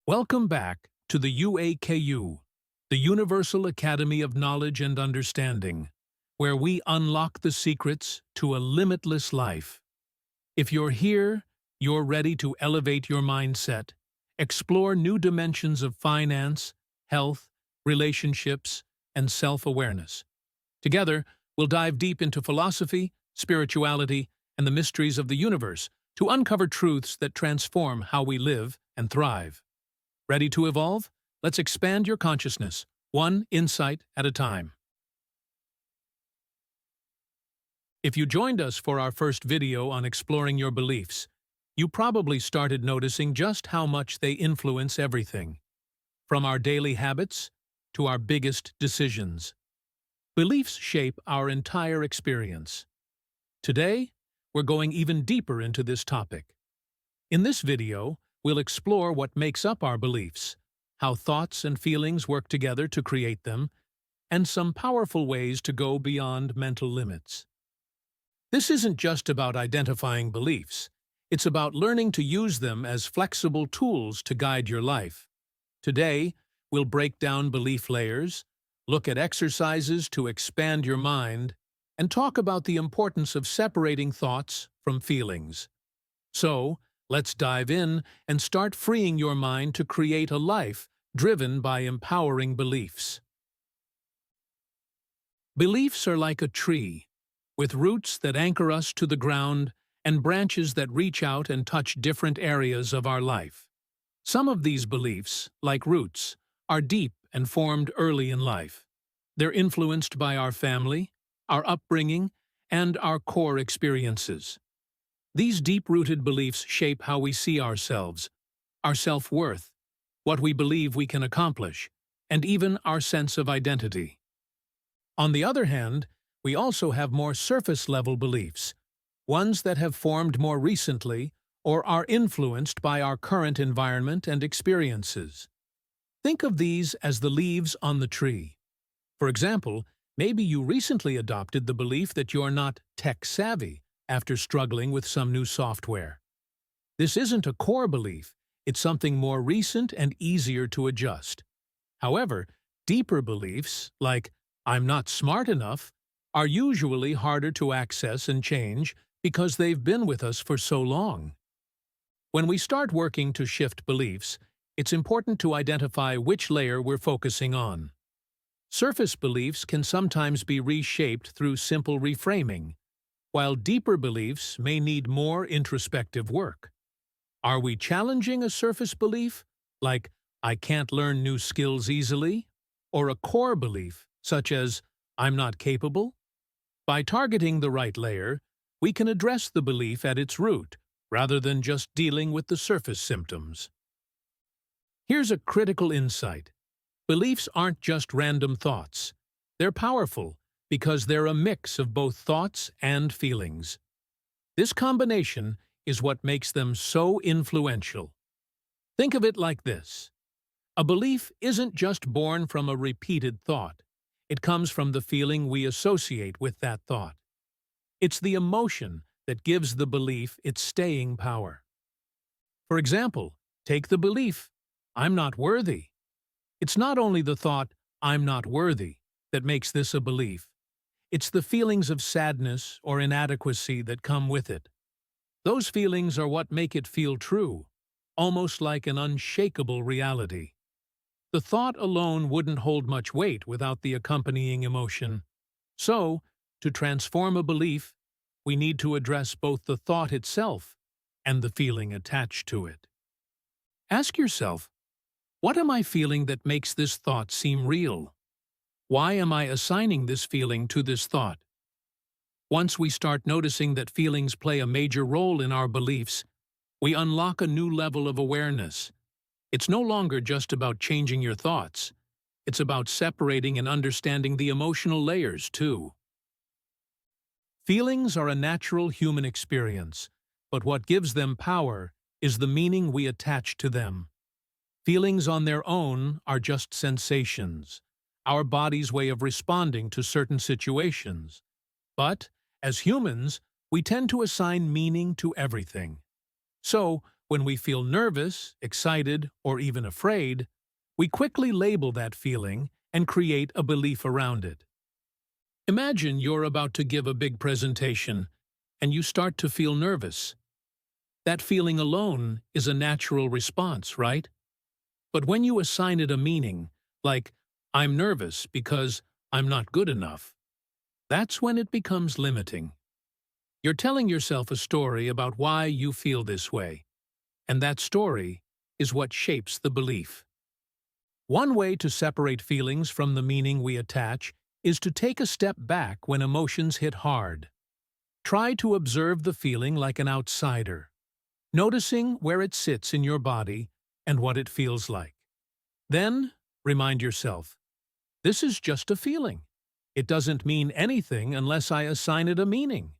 Welcome back to the U.A.K.U, the Universal Academy of Knowledge and Understanding, where we unlock the secrets to a limitless life. If you're here, you're ready to elevate your mindset, explore new dimensions of finance, health, relationships, and self-awareness. Together, we'll dive deep into philosophy, spirituality, and the mysteries of the universe to uncover truths that transform how we live and thrive. Ready to evolve? Let's expand your consciousness, one insight at a time. If you joined us for our first video on exploring your beliefs, you probably started noticing just how much they influence everything, from our daily habits to our biggest decisions. Beliefs shape our entire experience. Today, we're going even deeper into this topic. In this video, we'll explore what makes up our beliefs, how thoughts and feelings work together to create them, and some powerful ways to go beyond mental limits. This isn't just about identifying beliefs. It's about learning to use them as flexible tools to guide your life. Today, we'll break down belief layers, look at exercises to expand your mind, and talk about the importance of separating thoughts from feelings. So, let's dive in and start freeing your mind to create a life driven by empowering beliefs. Beliefs are like a tree, with roots that anchor us to the ground and branches that reach out and touch different areas of our life. Some of these beliefs, like roots, are deep and formed early in life. They're influenced by our family, our upbringing, and our core experiences. These deep-rooted beliefs shape how we see ourselves, our self-worth, what we believe we can accomplish, and even our sense of identity. On the other hand, we also have more surface-level beliefs, ones that have formed more recently or are influenced by our current environment and experiences. Think of these as the leaves on the tree. For example, maybe you recently adopted the belief that you're not tech-savvy after struggling with some new software. This isn't a core belief, it's something more recent and easier to adjust. However, deeper beliefs, like "I'm not smart enough," are usually harder to access and change because they've been with us for so long. When we start working to shift beliefs, it's important to identify which layer we're focusing on. Surface beliefs can sometimes be reshaped through simple reframing, while deeper beliefs may need more introspective work. Are we challenging a surface belief, like "I can't learn new skills easily," or a core belief, such as "I'm not capable"? By targeting the right layer, we can address the belief at its root, rather than just dealing with the surface symptoms. Here's a critical insight. Beliefs aren't just random thoughts. They're powerful because they're a mix of both thoughts and feelings. This combination is what makes them so influential. Think of it like this. A belief isn't just born from a repeated thought. It comes from the feeling we associate with that thought. It's the emotion that gives the belief its staying power. For example, take the belief, "I'm not worthy." It's not only the thought, "I'm not worthy," that makes this a belief. It's the feelings of sadness or inadequacy that come with it. Those feelings are what make it feel true, almost like an unshakable reality. The thought alone wouldn't hold much weight without the accompanying emotion. So, to transform a belief, we need to address both the thought itself and the feeling attached to it. Ask yourself, what am I feeling that makes this thought seem real? Why am I assigning this feeling to this thought? Once we start noticing that feelings play a major role in our beliefs, we unlock a new level of awareness. It's no longer just about changing your thoughts. It's about separating and understanding the emotional layers, too. Feelings are a natural human experience, but what gives them power is the meaning we attach to them. Feelings on their own are just sensations, our body's way of responding to certain situations. But, as humans, we tend to assign meaning to everything. So, When we feel nervous, excited, or even afraid, we quickly label that feeling and create a belief around it. Imagine you're about to give a big presentation, and you start to feel nervous. That feeling alone is a natural response, right? But when you assign it a meaning, like, I'm nervous because I'm not good enough, that's when it becomes limiting. You're telling yourself a story about why you feel this way, and that story is what shapes the belief. One way to separate feelings from the meaning we attach is to take a step back when emotions hit hard. Try to observe the feeling like an outsider, noticing where it sits in your body and what it feels like. Then, remind yourself, this is just a feeling. It doesn't mean anything unless I assign it a meaning.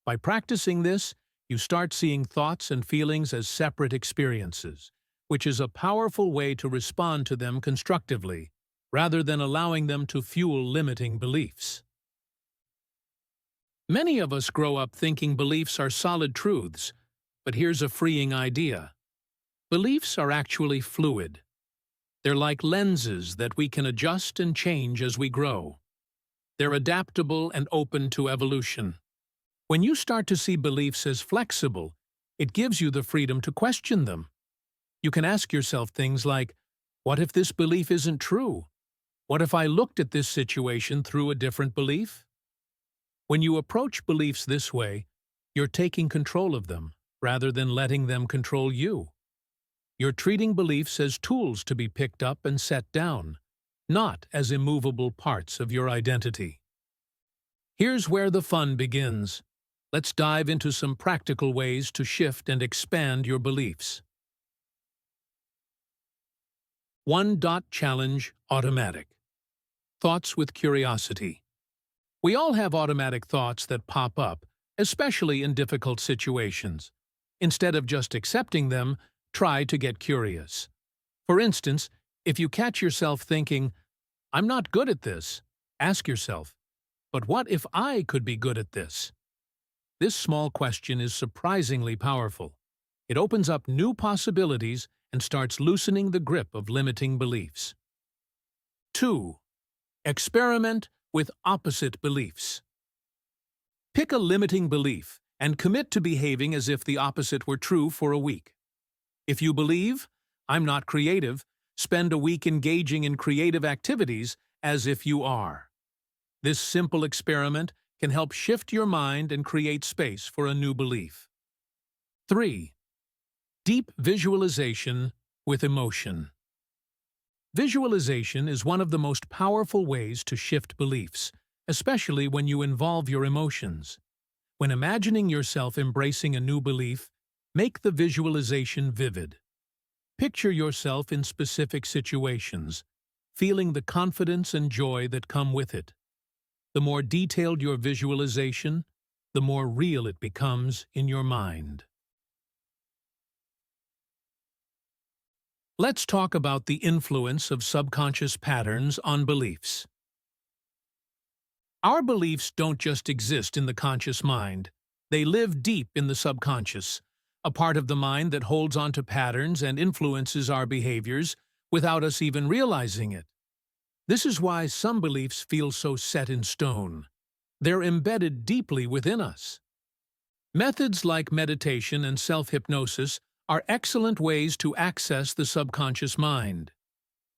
By practicing this, you start seeing thoughts and feelings as separate experiences, which is a powerful way to respond to them constructively, rather than allowing them to fuel limiting beliefs. Many of us grow up thinking beliefs are solid truths, but here's a freeing idea. Beliefs are actually fluid. They're like lenses that we can adjust and change as we grow. They're adaptable and open to evolution. When you start to see beliefs as flexible, it gives you the freedom to question them. You can ask yourself things like, what if this belief isn't true? What if I looked at this situation through a different belief? When you approach beliefs this way, you're taking control of them, rather than letting them control you. You're treating beliefs as tools to be picked up and set down, not as immovable parts of your identity. Here's where the fun begins. Let's dive into some practical ways to shift and expand your beliefs. 1. Challenge automatic. Thoughts with curiosity. We all have automatic thoughts that pop up, especially in difficult situations. Instead of just accepting them, try to get curious. For instance, if you catch yourself thinking, I'm not good at this, ask yourself, but what if I could be good at this? This small question is surprisingly powerful. It opens up new possibilities and starts loosening the grip of limiting beliefs. 2. Experiment with opposite beliefs. Pick a limiting belief and commit to behaving as if the opposite were true for a week. If you believe, I'm not creative, spend a week engaging in creative activities as if you are. This simple experiment can help shift your mind and create space for a new belief. 3. Deep visualization with emotion. Visualization is one of the most powerful ways to shift beliefs, especially when you involve your emotions. When imagining yourself embracing a new belief, make the visualization vivid. Picture yourself in specific situations, feeling the confidence and joy that come with it. The more detailed your visualization, the more real it becomes in your mind. Let's talk about the influence of subconscious patterns on beliefs. Our beliefs don't just exist in the conscious mind. They live deep in the subconscious, a part of the mind that holds on to patterns and influences our behaviors without us even realizing it. This is why some beliefs feel so set in stone. They're embedded deeply within us. Methods like meditation and self-hypnosis are excellent ways to access the subconscious mind.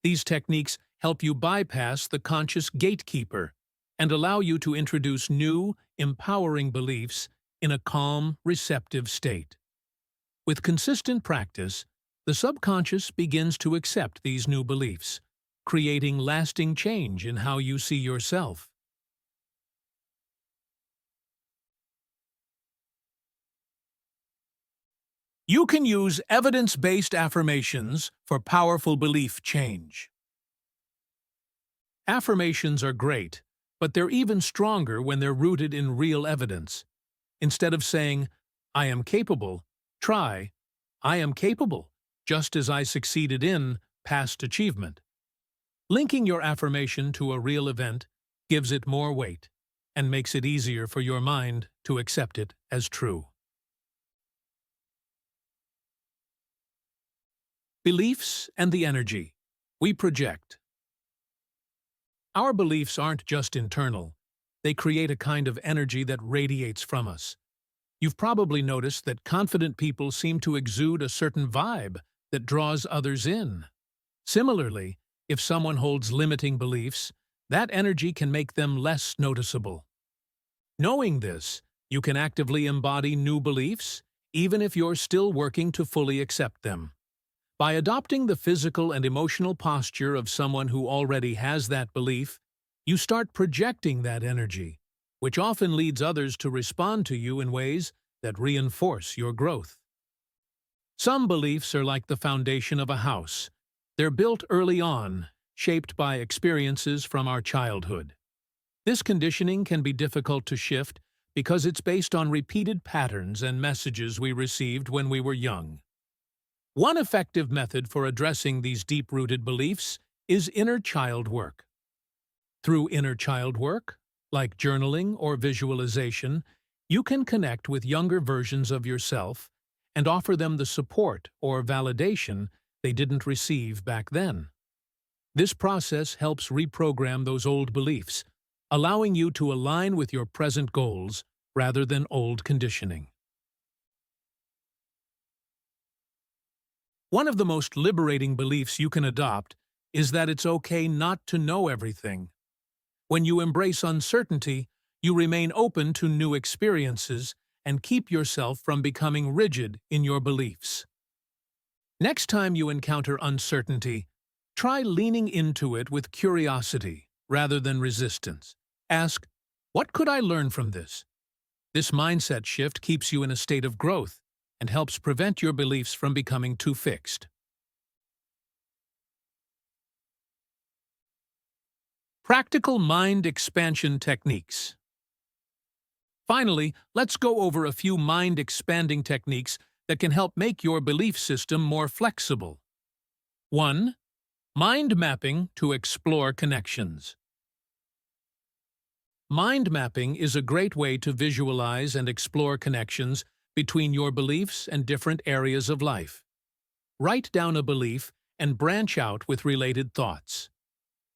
These techniques help you bypass the conscious gatekeeper and allow you to introduce new, empowering beliefs in a calm, receptive state. With consistent practice, the subconscious begins to accept these new beliefs, creating lasting change in how you see yourself. You can use evidence-based affirmations for powerful belief change. Affirmations are great, but they're even stronger when they're rooted in real evidence. Instead of saying, I am capable, try, I am capable, just as I succeeded in past achievement. Linking your affirmation to a real event gives it more weight and makes it easier for your mind to accept it as true. Beliefs and the energy we project. Our beliefs aren't just internal. They create a kind of energy that radiates from us. You've probably noticed that confident people seem to exude a certain vibe that draws others in. Similarly, if someone holds limiting beliefs, that energy can make them less noticeable. Knowing this, you can actively embody new beliefs, even if you're still working to fully accept them. By adopting the physical and emotional posture of someone who already has that belief, you start projecting that energy, which often leads others to respond to you in ways that reinforce your growth. Some beliefs are like the foundation of a house. They're built early on, shaped by experiences from our childhood. This conditioning can be difficult to shift because it's based on repeated patterns and messages we received when we were young. One effective method for addressing these deep-rooted beliefs is inner child work. Through inner child work, like journaling or visualization, you can connect with younger versions of yourself and offer them the support or validation they didn't receive back then. This process helps reprogram those old beliefs, allowing you to align with your present goals rather than old conditioning. One of the most liberating beliefs you can adopt is that it's okay not to know everything. When you embrace uncertainty, you remain open to new experiences and keep yourself from becoming rigid in your beliefs. Next time you encounter uncertainty, try leaning into it with curiosity rather than resistance. Ask, what could I learn from this? This mindset shift keeps you in a state of growth and helps prevent your beliefs from becoming too fixed. Practical mind expansion techniques. Finally, let's go over a few mind-expanding techniques that can help make your belief system more flexible. 1. Mind mapping to explore connections. Mind mapping is a great way to visualize and explore connections between your beliefs and different areas of life. Write down a belief and branch out with related thoughts.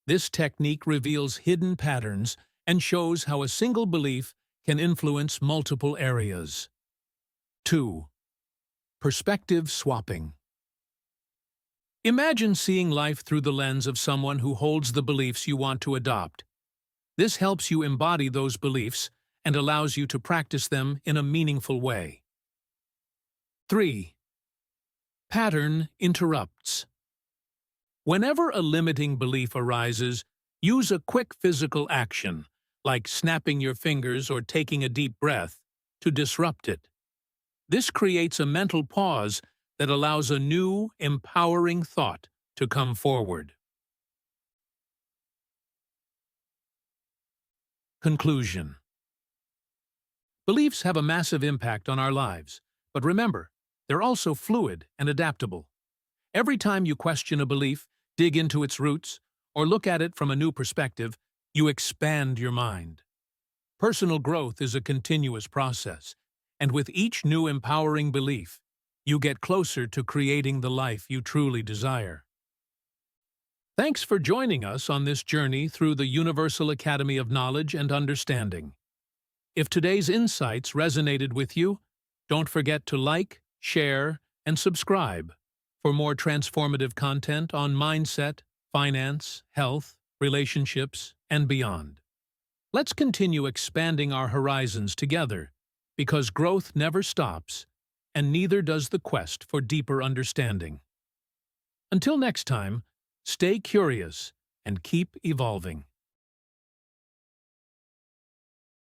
This technique reveals hidden patterns and shows how a single belief can influence multiple areas. 2. Perspective swapping. Imagine seeing life through the lens of someone who holds the beliefs you want to adopt. This helps you embody those beliefs and allows you to practice them in a meaningful way. 3. Pattern interrupts. Whenever a limiting belief arises, use a quick physical action, like snapping your fingers or taking a deep breath, to disrupt it. This creates a mental pause that allows a new, empowering thought to come forward. Conclusion. Beliefs have a massive impact on our lives, but remember, they're also fluid and adaptable. Every time you question a belief, dig into its roots, or look at it from a new perspective, you expand your mind. Personal growth is a continuous process, and with each new empowering belief, you get closer to creating the life you truly desire. Thanks for joining us on this journey through the Universal Academy of Knowledge and Understanding. If today's insights resonated with you, don't forget to like, share, and subscribe for more transformative content on mindset, finance, health, relationships, and beyond. Let's continue expanding our horizons together, because growth never stops, and neither does the quest for deeper understanding. Until next time, stay curious and keep evolving.